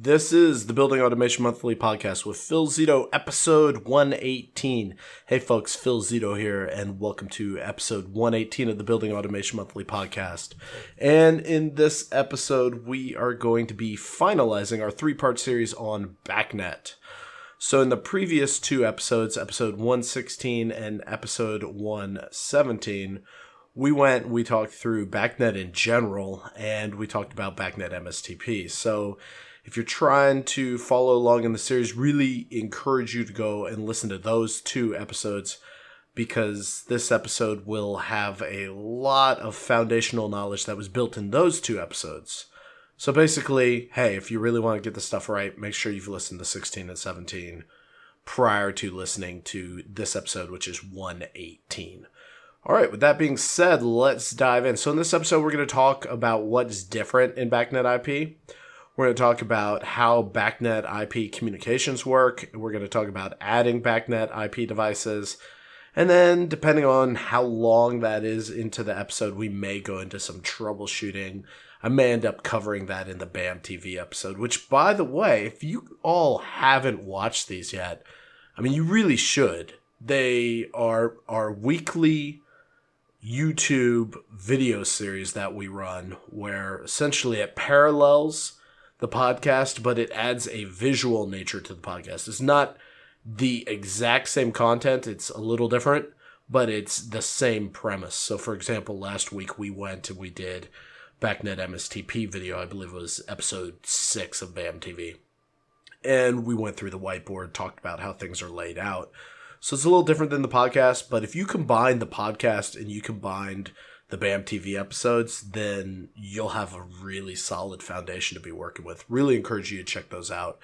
This is the Building Automation Monthly Podcast with Phil Zito, episode 118. Hey folks, Phil Zito here, and welcome to episode 118 of the Building Automation Monthly Podcast. And in this episode, we are going to be finalizing our three-part series on BACnet. So in the previous two episodes, episode 116 and episode 117, we talked through BACnet in general, and we talked about BACnet Mstp. So if you're trying to follow along in the series, really encourage you to go and listen to those two episodes, because this episode will have a lot of foundational knowledge that was built in those two episodes. So basically, hey, if you really want to get the stuff right, make sure you've listened to 16 and 17 prior to listening to this episode, which is 118. All right, with that being said, let's dive in. So in this episode, we're going to talk about what's different in BACnet IP. We're going to talk about how BACnet IP communications work. We're going to talk about adding BACnet IP devices. And then, depending on how long that is into the episode, we may go into some troubleshooting. I may end up covering that in the BAM TV episode, which, by the way, if you all haven't watched these yet, I mean, you really should. They are our weekly YouTube video series that we run, where essentially it parallels the podcast, but it adds a visual nature to the podcast. It's not the exact same content. It's a little different, but it's the same premise. So for example, last week we went and we did BACnet Mstp video. I believe it was episode 6 of BAM TV. And we went through the whiteboard, talked about how things are laid out. So it's a little different than the podcast, but if you combine the podcast and you combined the BAM TV episodes, then you'll have a really solid foundation to be working with. Really encourage you to check those out.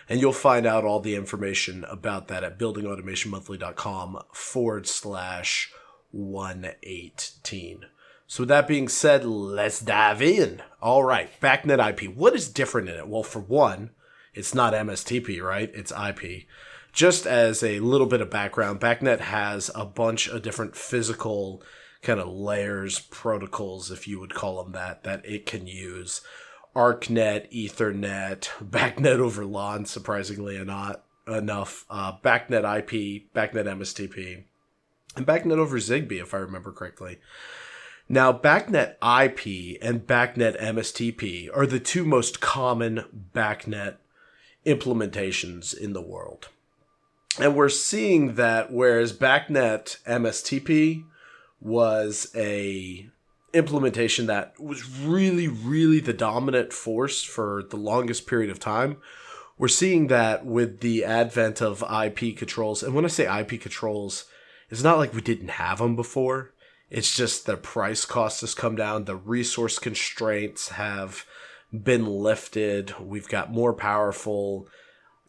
And you'll find out all the information about that at buildingautomationmonthly.com/118. So with that being said, let's dive in. All right, BACnet IP. What is different in it? Well, for one, it's not MSTP, right? It's IP. Just as a little bit of background, BACnet has a bunch of different physical kind of layers, protocols, if you would call them that it can use. ArcNet, Ethernet, BACnet over LAN, surprisingly enough, BACnet IP, BACnet MSTP, and BACnet over Zigbee, if I remember correctly. Now, BACnet IP and BACnet MSTP are the two most common BACnet implementations in the world. And we're seeing that whereas BACnet MSTP was a implementation that was really, really the dominant force for the longest period of time, we're seeing that with the advent of IP controls. And when I say IP controls, it's not like we didn't have them before. It's just the price cost has come down. The resource constraints have been lifted. We've got more powerful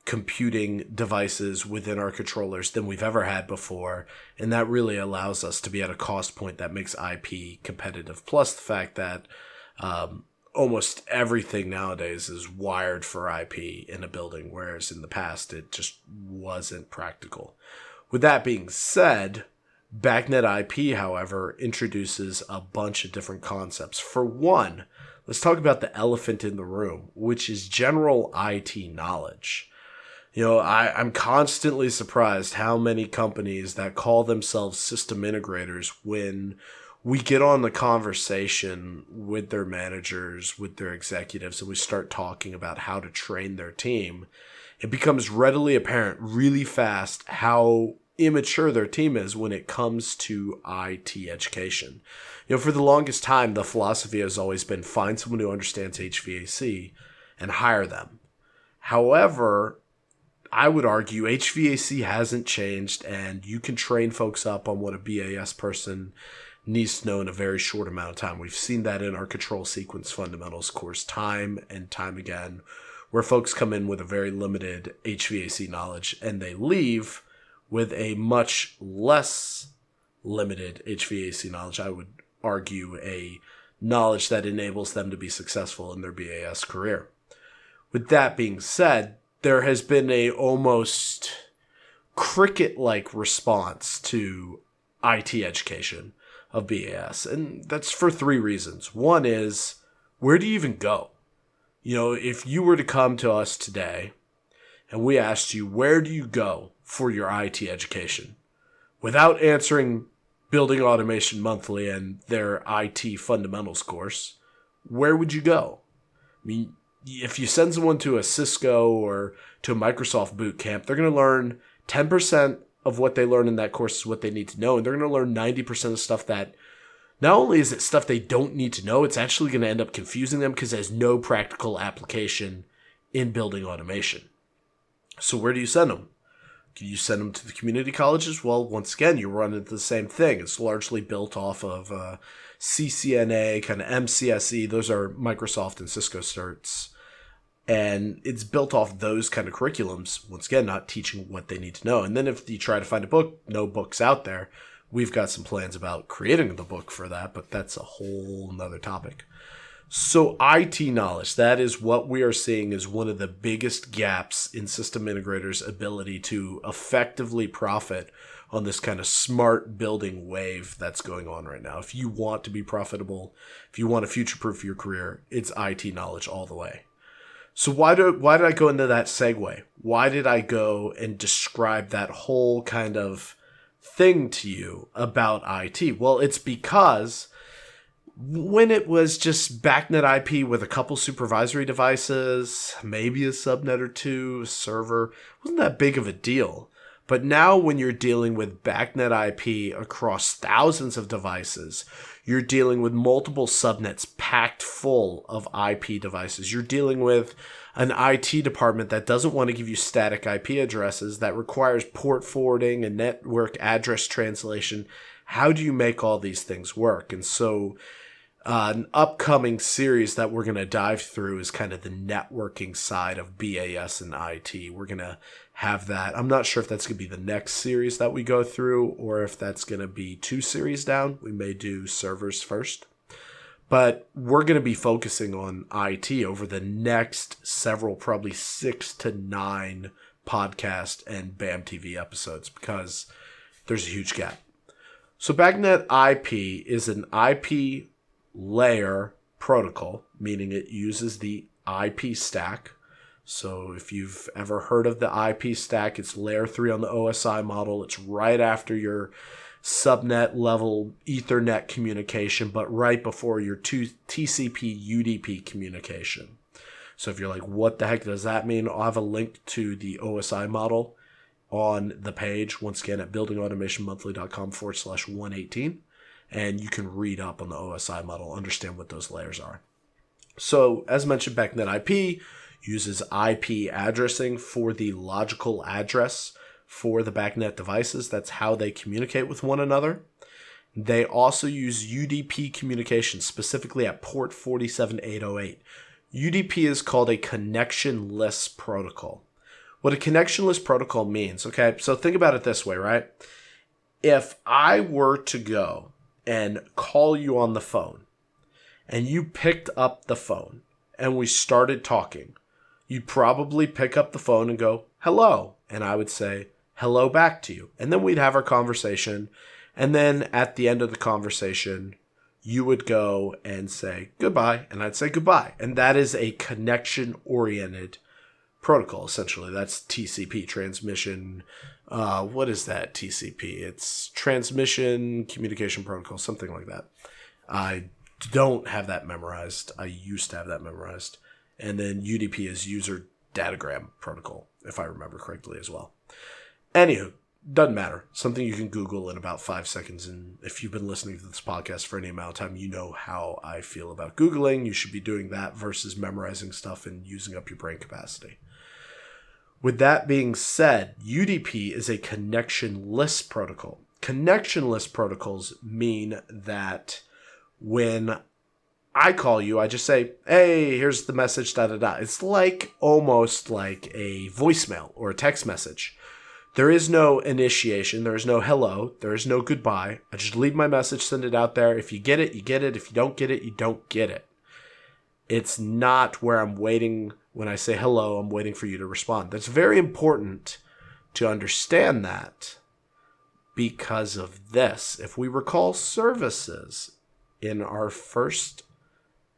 computing devices within our controllers than we've ever had before, and that really allows us to be at a cost point that makes IP competitive. Plus the fact that almost everything nowadays is wired for IP in a building, whereas in the past it just wasn't practical. With that being said, BACnet IP, however, introduces a bunch of different concepts. For one, let's talk about the elephant in the room, which is general IT knowledge. You know, I'm constantly surprised how many companies that call themselves system integrators, when we get on the conversation with their managers, with their executives, and we start talking about how to train their team, it becomes readily apparent really fast how immature their team is when it comes to IT education. You know, for the longest time, the philosophy has always been find someone who understands HVAC and hire them. However, I would argue HVAC hasn't changed, and you can train folks up on what a BAS person needs to know in a very short amount of time. We've seen that in our control sequence fundamentals course time and time again, where folks come in with a very limited HVAC knowledge and they leave with a much less limited HVAC knowledge. I would argue a knowledge that enables them to be successful in their BAS career. With that being said, there has been a almost cricket-like response to IT education of BAS, and that's for three reasons. One is, where do you even go? If you were to come to us today and we asked you, where do you go for your IT education? Without answering Building Automation Monthly and their IT fundamentals course, where would you go? I mean, if you send someone to a Cisco or to a Microsoft boot camp, they're going to learn 10% of what they learn in that course is what they need to know. And they're going to learn 90% of stuff that not only is it stuff they don't need to know, it's actually going to end up confusing them because there's no practical application in building automation. So where do you send them? Can you send them to the community colleges? Well, once again, you run into the same thing. It's largely built off of CCNA, kind of MCSE. Those are Microsoft and Cisco certs. And it's built off those kind of curriculums, once again, not teaching what they need to know. And then if you try to find a book, no book's out there. We've got some plans about creating the book for that, but that's a whole nother topic. So IT knowledge, that is what we are seeing as one of the biggest gaps in system integrators' ability to effectively profit on this kind of smart building wave that's going on right now. If you want to be profitable, if you want to future-proof your career, it's IT knowledge all the way. So why did I go into that segue? Why did I go and describe that whole kind of thing to you about IT? Well, it's because when it was just BACnet IP with a couple supervisory devices, maybe a subnet or two, a server, it wasn't that big of a deal. But now when you're dealing with BACnet IP across thousands of devices, you're dealing with multiple subnets packed full of IP devices. You're dealing with an IT department that doesn't want to give you static IP addresses, that requires port forwarding and network address translation. How do you make all these things work? And so an upcoming series that we're going to dive through is kind of the networking side of BAS and IT. We're going to have that. I'm not sure if that's going to be the next series that we go through or if that's going to be 2 series down. We may do servers first. But we're going to be focusing on IT over the next several, probably 6 to 9 podcast and BAM TV episodes because there's a huge gap. So BACnet IP is an IP layer protocol, meaning it uses the IP stack. So if you've ever heard of the IP stack, it's layer 3 on the OSI model. It's right after your subnet level Ethernet communication, but right before your TCP UDP communication. So if you're like, what the heck does that mean? I'll have a link to the OSI model on the page, once again at buildingautomationmonthly.com/118. And you can read up on the OSI model, understand what those layers are. So as mentioned, BACnet IP uses IP addressing for the logical address for the BACnet devices. That's how they communicate with one another. They also use UDP communication, specifically at port 47808. UDP is called a connectionless protocol. What a connectionless protocol means, okay, so think about it this way, right? If I were to go and call you on the phone, and you picked up the phone, and we started talking, you'd probably pick up the phone and go, hello, and I would say, hello back to you. And then we'd have our conversation. And then at the end of the conversation, you would go and say goodbye. And I'd say goodbye. And that is a connection-oriented protocol, essentially. That's TCP, transmission. What is that TCP? It's transmission communication protocol, something like that. I don't have that memorized. I used to have that memorized. And then UDP is user datagram protocol, if I remember correctly as well. Anywho, doesn't matter. Something you can Google in about 5 seconds. And if you've been listening to this podcast for any amount of time, you know how I feel about Googling. You should be doing that versus memorizing stuff and using up your brain capacity. With that being said, UDP is a connectionless protocol. Connectionless protocols mean that when I call you, I just say, hey, here's the message, da-da-da. It's like almost like a voicemail or a text message. There is no initiation. There is no hello. There is no goodbye. I just leave my message, send it out there. If you get it, you get it. If you don't get it, you don't get it. It's not where I'm waiting. When I say hello, I'm waiting for you to respond. That's very important to understand that because of this. If we recall services in our first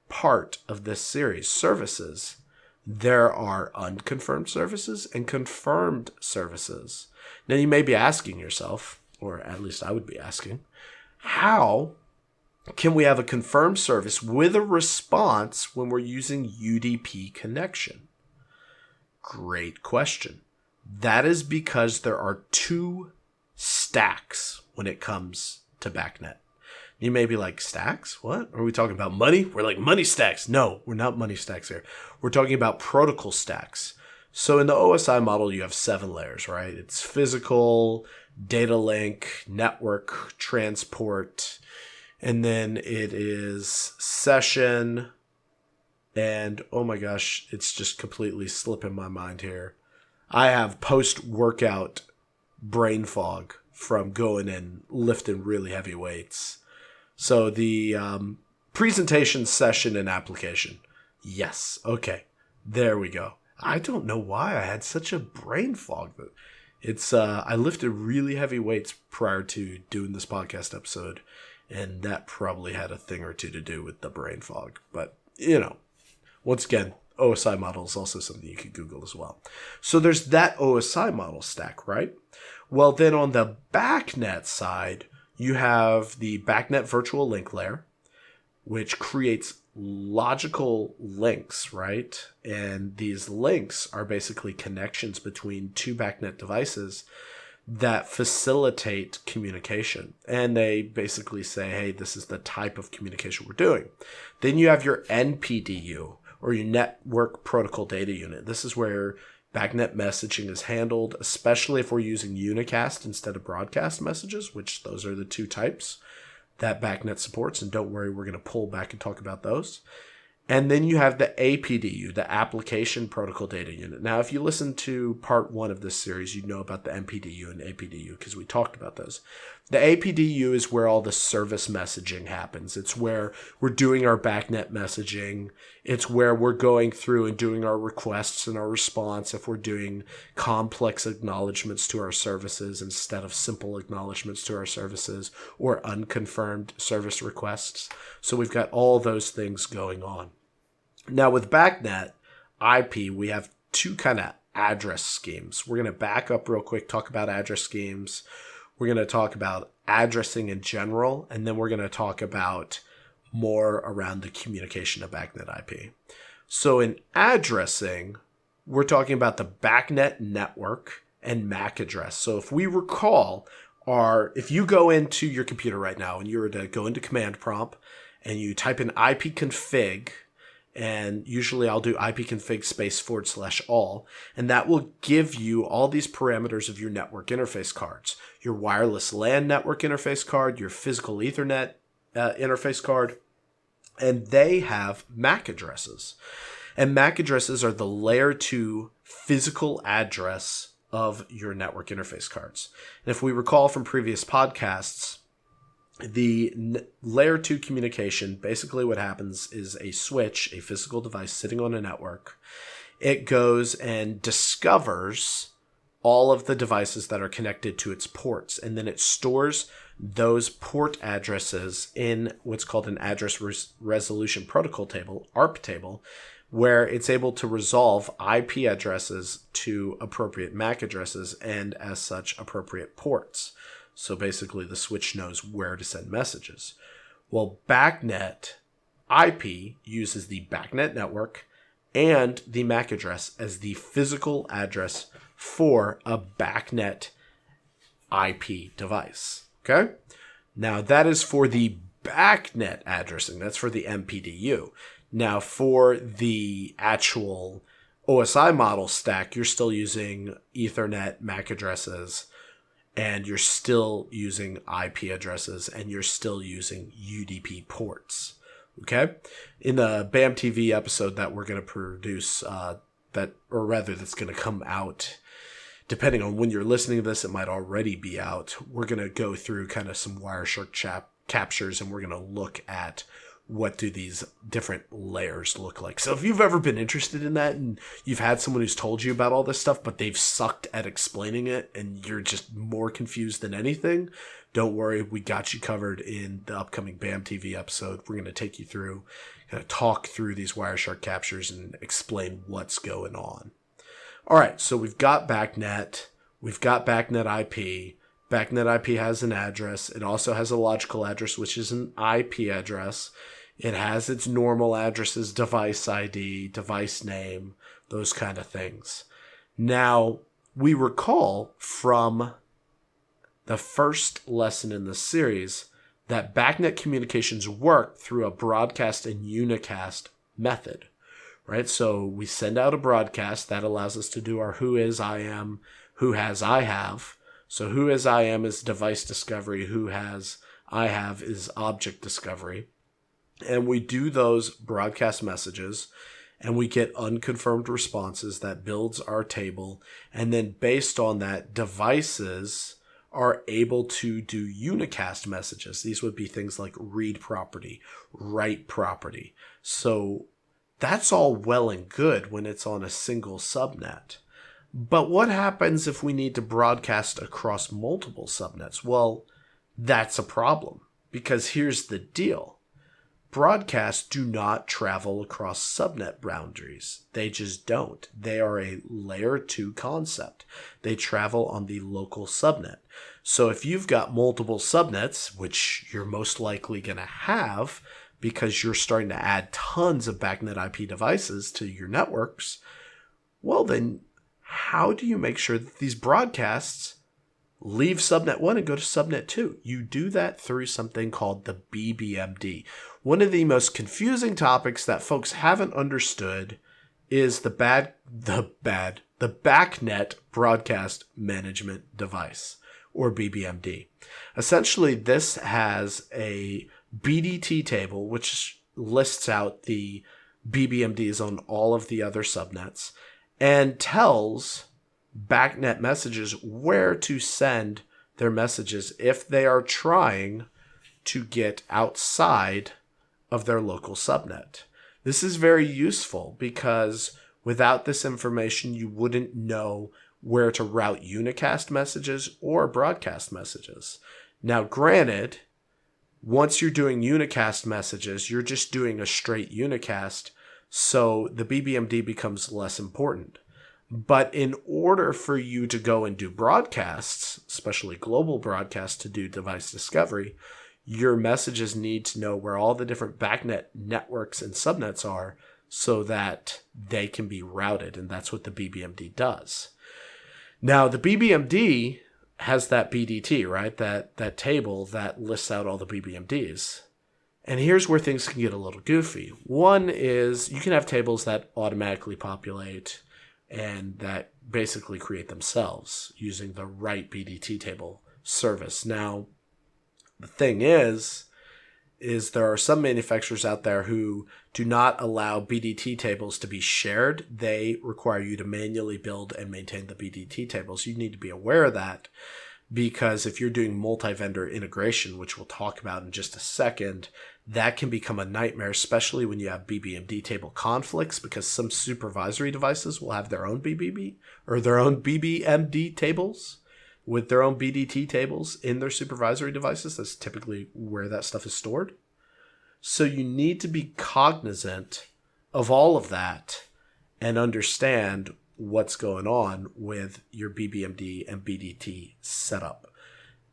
part of this series, services There are unconfirmed services and confirmed services. Now you may be asking yourself, or at least I would be asking, how can we have a confirmed service with a response when we're using UDP connection? Great question. That is because there are two stacks when it comes to BACnet. You may be like, stacks? What? Are we talking about money? We're like, money stacks. No, we're not money stacks here. We're talking about protocol stacks. So in the OSI model, you have 7 layers, right? It's physical, data link, network, transport, and then it is session, and oh my gosh, it's just completely slipping my mind here. I have post-workout brain fog from going and lifting really heavy weights. So the presentation, session, and application. Yes. Okay. There we go. I don't know why I had such a brain fog. It's I lifted really heavy weights prior to doing this podcast episode, and that probably had a thing or two to do with the brain fog. But, once again, OSI model is also something you can Google as well. So there's that OSI model stack, right? Well, then on the BACnet side, you have the BACnet virtual link layer, which creates logical links, right? And these links are basically connections between two BACnet devices that facilitate communication. And they basically say, hey, this is the type of communication we're doing. Then you have your NPDU, or your Network Protocol Data Unit. This is where BACnet messaging is handled, especially if we're using unicast instead of broadcast messages, which those are the two types that BACnet supports. And don't worry, we're going to pull back and talk about those. And then you have the APDU, the Application Protocol Data Unit. Now, if you listen to part 1 of this series, you know about the MPDU and APDU because we talked about those. The APDU is where all the service messaging happens. It's where we're doing our BACnet messaging. It's where we're going through and doing our requests and our response if we're doing complex acknowledgments to our services instead of simple acknowledgments to our services or unconfirmed service requests. So we've got all those things going on. Now with BACnet IP, we have two kind of address schemes. We're going to back up real quick, talk about address schemes. We're going to talk about addressing in general, and then we're going to talk about more around the communication of BACnet IP. So in addressing, we're talking about the BACnet network and MAC address. So if we recall, if you go into your computer right now and you were to go into command prompt and you type in ipconfig, and usually I'll do ipconfig /all, and that will give you all these parameters of your network interface cards. Your wireless LAN network interface card, your physical Ethernet interface card, and they have MAC addresses. And MAC addresses are the layer 2 physical address of your network interface cards. And if we recall from previous podcasts, the layer 2 communication, basically what happens is a switch, a physical device sitting on a network. It goes and discovers all of the devices that are connected to its ports, and then it stores those port addresses in what's called an address resolution protocol table, ARP table, where it's able to resolve IP addresses to appropriate MAC addresses and, as such, appropriate ports. So basically, the switch knows where to send messages. Well, BACnet IP uses the BACnet network and the MAC address as the physical address for a BACnet IP device. Okay? Now, that is for the BACnet addressing. That's for the MPDU. Now, for the actual OSI model stack, you're still using Ethernet MAC addresses, and you're still using IP addresses, and you're still using UDP ports. Okay? In the BAM TV episode that we're going to produce, that's going to come out, depending on when you're listening to this, it might already be out. We're going to go through kind of some Wireshark captures, and we're going to look at what do these different layers look like. So if you've ever been interested in that and you've had someone who's told you about all this stuff, but they've sucked at explaining it and you're just more confused than anything, don't worry. We got you covered in the upcoming BAM TV episode. We're going to take you through, kind of talk through these Wireshark captures and explain what's going on. All right. So we've got BACnet. We've got BACnet IP. BACnet IP has an address. It also has a logical address, which is an IP address. It has its normal addresses, device ID, device name, those kind of things. Now, we recall from the first lesson in this series that BACnet communications work through a broadcast and unicast method, right? So we send out a broadcast that allows us to do our who is, I am, who has, I have. So who is I am is device discovery. Who has I have is object discovery. And we do those broadcast messages and we get unconfirmed responses that builds our table. And then based on that, devices are able to do unicast messages. These would be things like read property, write property. So that's all well and good when it's on a single subnet. But what happens if we need to broadcast across multiple subnets? Well, that's a problem because here's the deal. Broadcasts do not travel across subnet boundaries. They just don't. They are a layer 2 concept. They travel on the local subnet. So if you've got multiple subnets, which you're most likely going to have because you're starting to add tons of BACnet IP devices to your networks, well then, how do you make sure that these broadcasts leave subnet 1 and go to subnet 2? You do that through something called the BBMD. One of the most confusing topics that folks haven't understood is the BACnet broadcast management device, or BBMD. Essentially, this has a BDT table which lists out the BBMDs on all of the other subnets and tells BACnet messages where to send their messages if they are trying to get outside of their local subnet. This is very useful because without this information, you wouldn't know where to route unicast messages or broadcast messages. Now, granted, once you're doing unicast messages, you're just doing a straight unicast, so the BBMD becomes less important. But in order for you to go and do broadcasts, especially global broadcasts to do device discovery, your messages need to know where all the different BACnet networks and subnets are so that they can be routed. And that's what the BBMD does. Now, the BBMD has that BDT, right? That table that lists out all the BBMDs. And here's where things can get a little goofy. One is you can have tables that automatically populate and that basically create themselves using the right BDT table service. Now, the thing is there are some manufacturers out there who do not allow BDT tables to be shared. They require you to manually build and maintain the BDT tables. You need to be aware of that because if you're doing multi-vendor integration, which we'll talk about in just a second, that can become a nightmare, especially when you have BBMD table conflicts, because some supervisory devices will have their own BBB or their own BBMD tables with their own BDT tables in their supervisory devices. That's typically where that stuff is stored. So you need to be cognizant of all of that and understand what's going on with your BBMD and BDT setup.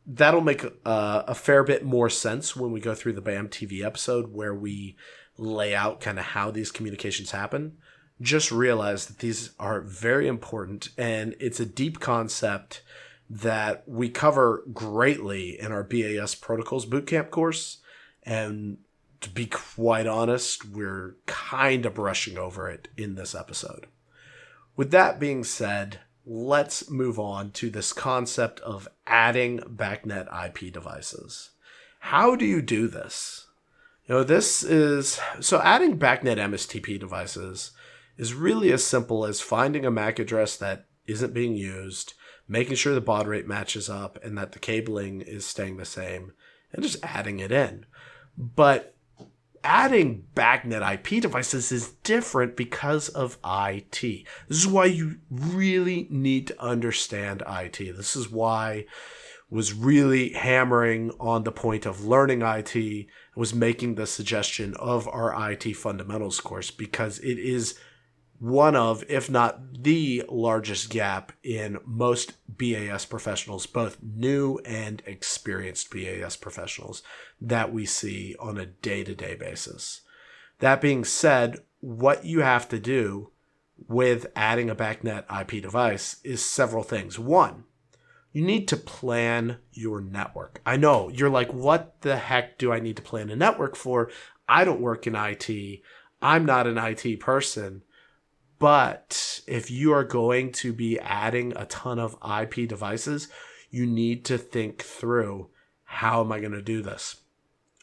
That'll make a fair bit more sense when we go through the BAM TV episode where we lay out kind of how these communications happen. Just realize that these are very important and it's a deep concept that we cover greatly in our BAS Protocols Bootcamp course. And to be quite honest, we're kind of brushing over it in this episode. With that being said, let's move on to this concept of adding BACnet IP devices. How do you do this? Adding BACnet Mstp devices is really as simple as finding a MAC address that isn't being used, making sure the baud rate matches up and that the cabling is staying the same, and just adding it in. But adding BACnet IP devices is different because of IT. This is why you really need to understand IT. This is why I was really hammering on the point of learning IT, was making the suggestion of our IT fundamentals course, because it is one of, if not the largest gap in most BAS professionals, both new and experienced BAS professionals that we see on a day-to-day basis. That being said, what you have to do with adding a BACnet IP device is several things. One, you need to plan your network. I know, you're like, what the heck do I need to plan a network for? I don't work in IT. I'm not an IT person. But if you are going to be adding a ton of IP devices, you need to think through, how am I going to do this?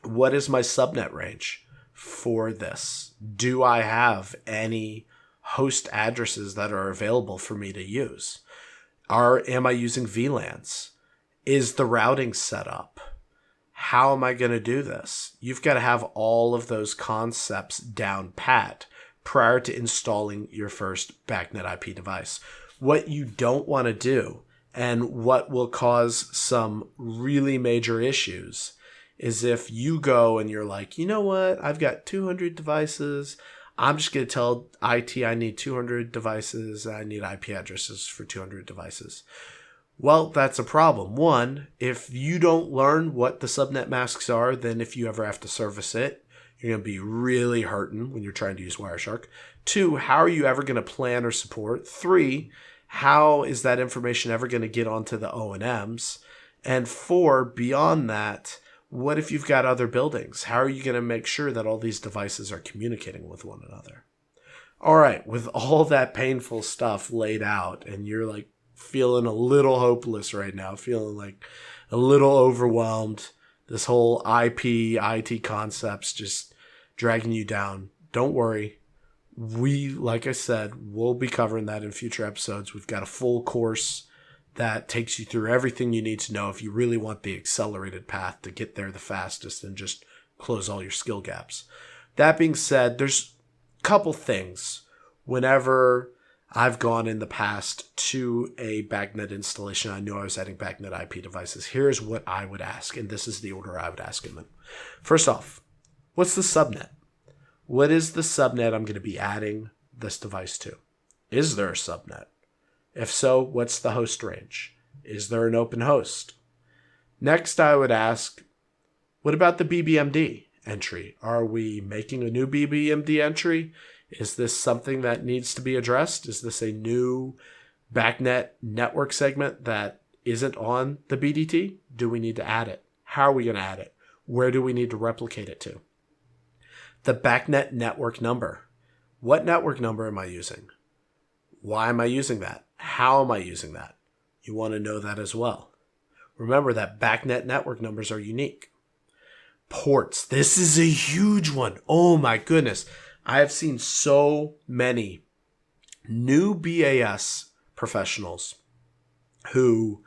What is my subnet range for this? Do I have any host addresses that are available for me to use? Am I using VLANs? Is the routing set up? How am I going to do this? You've got to have all of those concepts down pat prior to installing your first BACnet IP device. What you don't want to do, and what will cause some really major issues, is if you go and you're like, you know what, I've got 200 devices. I'm just going to tell IT I need 200 devices. I need IP addresses for 200 devices. Well, that's a problem. One, if you don't learn what the subnet masks are, then if you ever have to service it, you're going to be really hurting when you're trying to use Wireshark. Two, how are you ever going to plan or support? Three, how is that information ever going to get onto the O&Ms? And four, beyond that, what if you've got other buildings? How are you going to make sure that all these devices are communicating with one another? All right, with all that painful stuff laid out, and you're like feeling a little hopeless right now, feeling like a little overwhelmed, this whole IT concepts just dragging you down, don't worry. We, like I said, we'll be covering that in future episodes. We've got a full course that takes you through everything you need to know if you really want the accelerated path to get there the fastest and just close all your skill gaps. That being said, there's a couple things whenever I've gone in the past to a BACnet installation. I knew I was adding BACnet IP devices. Here's what I would ask, and this is the order I would ask them. First off, what's the subnet? What is the subnet I'm going to be adding this device to? Is there a subnet? If so, what's the host range? Is there an open host? Next, I would ask, what about the BBMD entry? Are we making a new BBMD entry? Is this something that needs to be addressed? Is this a new BACnet network segment that isn't on the BDT? Do we need to add it? How are we going to add it? Where do we need to replicate it to? The BACnet network number. What network number am I using? Why am I using that? How am I using that? You want to know that as well. Remember that BACnet network numbers are unique. Ports. This is a huge one. Oh my goodness. I have seen so many new BAS professionals who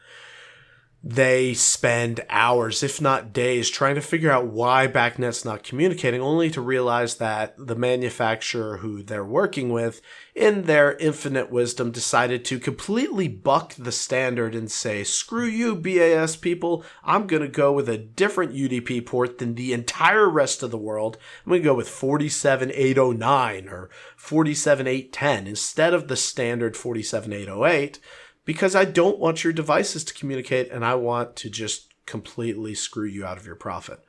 they spend hours, if not days, trying to figure out why BACnet's not communicating, only to realize that the manufacturer who they're working with, in their infinite wisdom, decided to completely buck the standard and say, screw you, BAS people, I'm going to go with a different UDP port than the entire rest of the world. I'm going to go with 47809 or 47810 instead of the standard 47808. Because I don't want your devices to communicate and I want to just completely screw you out of your profit.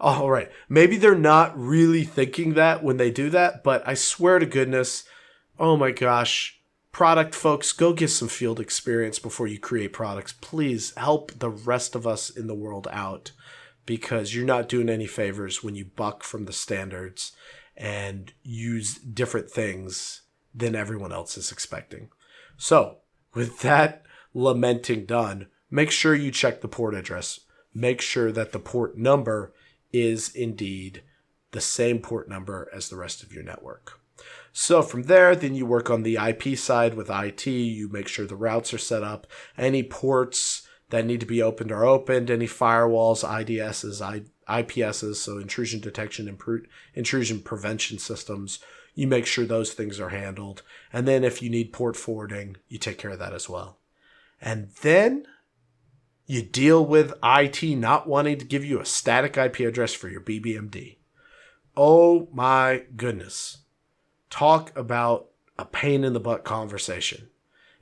All right. Maybe they're not really thinking that when they do that, but I swear to goodness, oh my gosh, product folks, go get some field experience before you create products. Please help the rest of us in the world out, because you're not doing any favors when you buck from the standards and use different things than everyone else is expecting. So, with that lamenting done, make sure you check the port address. Make sure that the port number is indeed the same port number as the rest of your network. So from there, then you work on the IP side with IT. You make sure the routes are set up. Any ports that need to be opened are opened. Any firewalls, IDSs, IPSs, so intrusion detection and intrusion prevention systems. You make sure those things are handled. And then if you need port forwarding, you take care of that as well. And then you deal with IT not wanting to give you a static IP address for your BBMD. Oh my goodness. Talk about a pain in the butt conversation.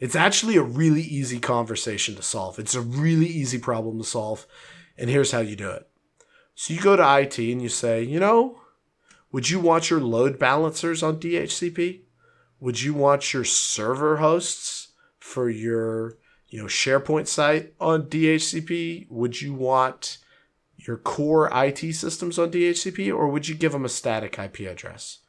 It's actually a really easy conversation to solve. It's a really easy problem to solve. And here's how you do it. So you go to IT and you say, would you want your load balancers on DHCP? Would you want your server hosts for your SharePoint site on DHCP? Would you want your core IT systems on DHCP, or would you give them a static IP address?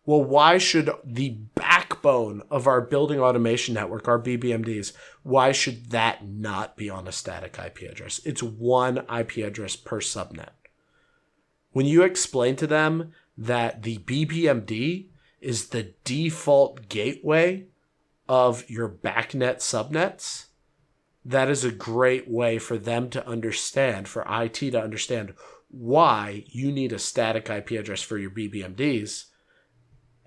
Well, why should the backbone of our building automation network, our BBMDs, why should that not be on a static IP address? It's one IP address per subnet. When you explain to them that the BBMD is the default gateway of your BACnet subnets, that is a great way for them to understand, for IT to understand why you need a static IP address for your BBMDs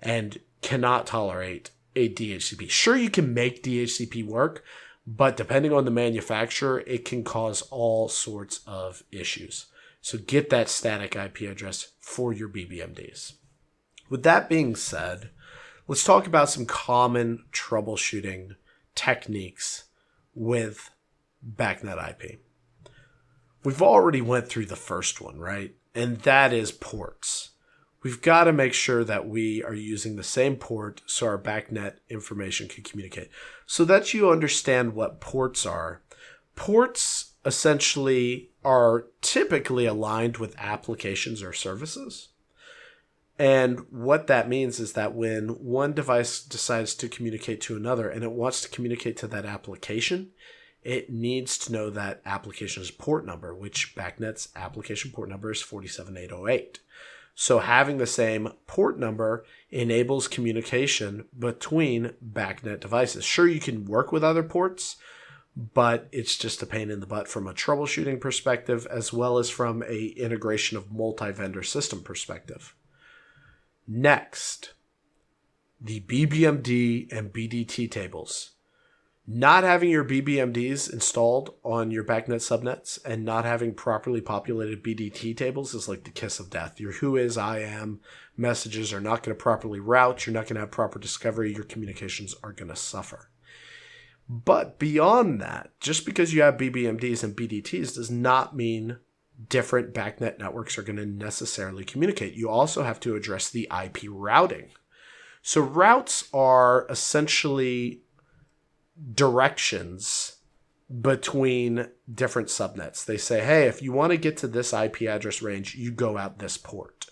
and cannot tolerate a DHCP. Sure, you can make DHCP work, but depending on the manufacturer, it can cause all sorts of issues. So get that static IP address for your BBMDs. With that being said, let's talk about some common troubleshooting techniques with BACnet IP. We've already went through the first one, right? And that is ports. We've got to make sure that we are using the same port so our BACnet information can communicate. So that you understand what ports are. Ports essentially are typically aligned with applications or services. And what that means is that when one device decides to communicate to another and it wants to communicate to that application, it needs to know that application's port number, which BACnet's application port number is 47808. So having the same port number enables communication between BACnet devices. Sure, you can work with other ports, but it's just a pain in the butt from a troubleshooting perspective as well as from a integration of multi-vendor system perspective. Next, the BBMD and BDT tables. Not having your BBMDs installed on your BACnet subnets and not having properly populated BDT tables is like the kiss of death. Your who is, I am messages are not going to properly route. You're not going to have proper discovery. Your communications are going to suffer. But beyond that, just because you have BBMDs and BDTs does not mean different BACnet networks are going to necessarily communicate. You also have to address the IP routing. So routes are essentially directions between different subnets. They say, hey, if you want to get to this IP address range, you go out this port.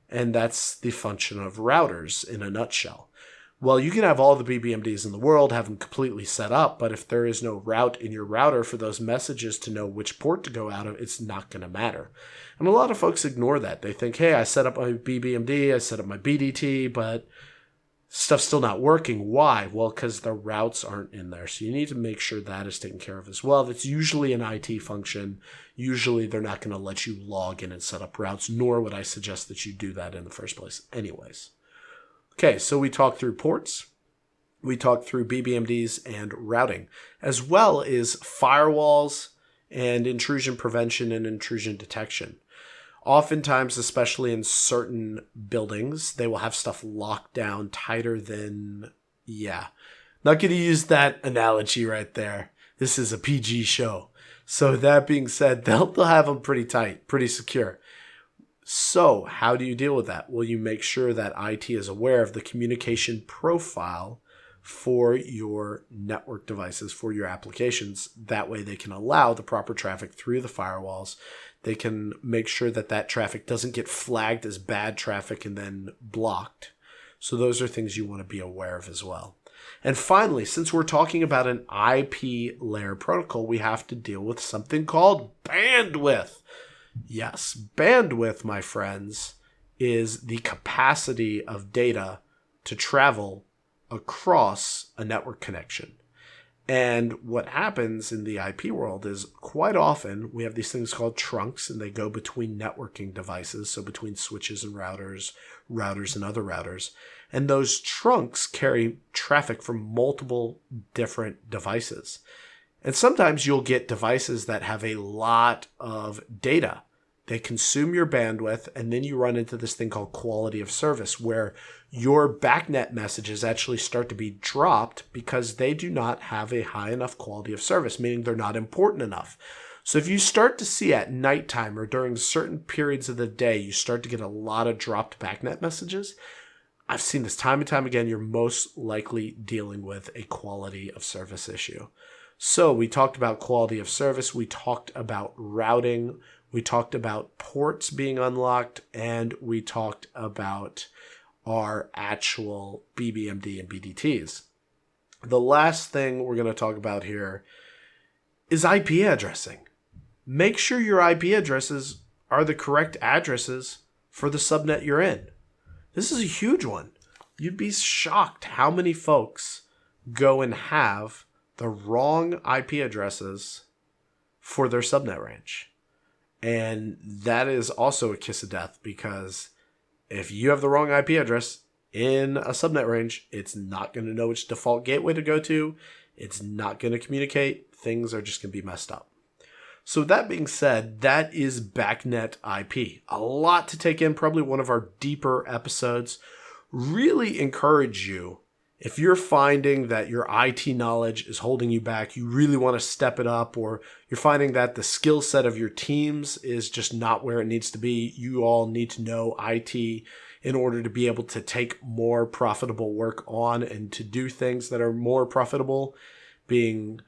And that's the function of routers in a nutshell. Well, you can have all the BBMDs in the world, have them completely set up, but if there is no route in your router for those messages to know which port to go out of, it's not going to matter. And a lot of folks ignore that. They think, hey, I set up my BBMD, I set up my BDT, but stuff's still not working. Why? Well, because the routes aren't in there. So you need to make sure that is taken care of as well. That's usually an IT function. Usually they're not going to let you log in and set up routes, nor would I suggest that you do that in the first place anyways. Okay, so we talked through ports. We talked through BBMDs and routing, as well as firewalls and intrusion prevention and intrusion detection. Oftentimes, especially in certain buildings, they will have stuff locked down tighter than, not going to use that analogy right there. This is a PG show. So that being said, they'll have them pretty tight, pretty secure. So how do you deal with that? Well, you make sure that IT is aware of the communication profile for your network devices, for your applications. That way they can allow the proper traffic through the firewalls. They can make sure that that traffic doesn't get flagged as bad traffic and then blocked. So those are things you want to be aware of as well. And finally, since we're talking about an IP layer protocol, we have to deal with something called bandwidth. Yes, bandwidth, my friends, is the capacity of data to travel across a network connection. And what happens in the IP world is quite often we have these things called trunks, and they go between networking devices, so between switches and routers, routers and other routers. And those trunks carry traffic from multiple different devices. And sometimes you'll get devices that have a lot of data. They consume your bandwidth, and then you run into this thing called quality of service, where your BACnet messages actually start to be dropped because they do not have a high enough quality of service, meaning they're not important enough. So if you start to see at nighttime or during certain periods of the day, you start to get a lot of dropped BACnet messages, I've seen this time and time again, you're most likely dealing with a quality of service issue. So we talked about quality of service, we talked about routing, we talked about ports being unlocked, and we talked about our actual BBMD and BDTs. The last thing we're going to talk about here is IP addressing. Make sure your IP addresses are the correct addresses for the subnet you're in. This is a huge one. You'd be shocked how many folks go and have the wrong IP addresses for their subnet range. And that is also a kiss of death, because if you have the wrong IP address in a subnet range, it's not going to know which default gateway to go to. It's not going to communicate. Things are just going to be messed up. So that being said, that is BACnet IP. A lot to take in, probably one of our deeper episodes. Really encourage you, if you're finding that your IT knowledge is holding you back, you really want to step it up, or you're finding that the skill set of your teams is just not where it needs to be, you all need to know IT in order to be able to take more profitable work on and to do things that are more profitable, being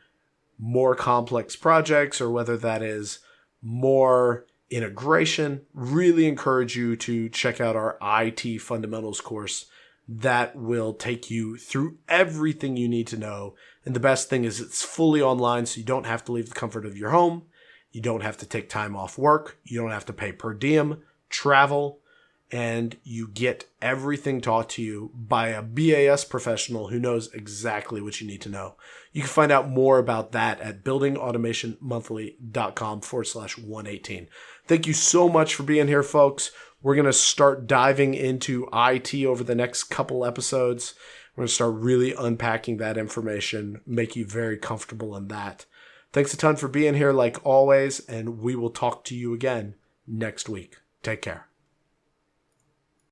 more complex projects, or whether that is more integration. Really encourage you to check out our IT fundamentals course. That will take you through everything you need to know. And the best thing is it's fully online, so you don't have to leave the comfort of your home. You don't have to take time off work. You don't have to pay per diem, travel, and you get everything taught to you by a BAS professional who knows exactly what you need to know. You can find out more about that at buildingautomationmonthly.com/118. Thank you so much for being here, folks. We're going to start diving into IT over the next couple episodes. We're going to start really unpacking that information, make you very comfortable in that. Thanks a ton for being here like always, and we will talk to you again next week. Take care.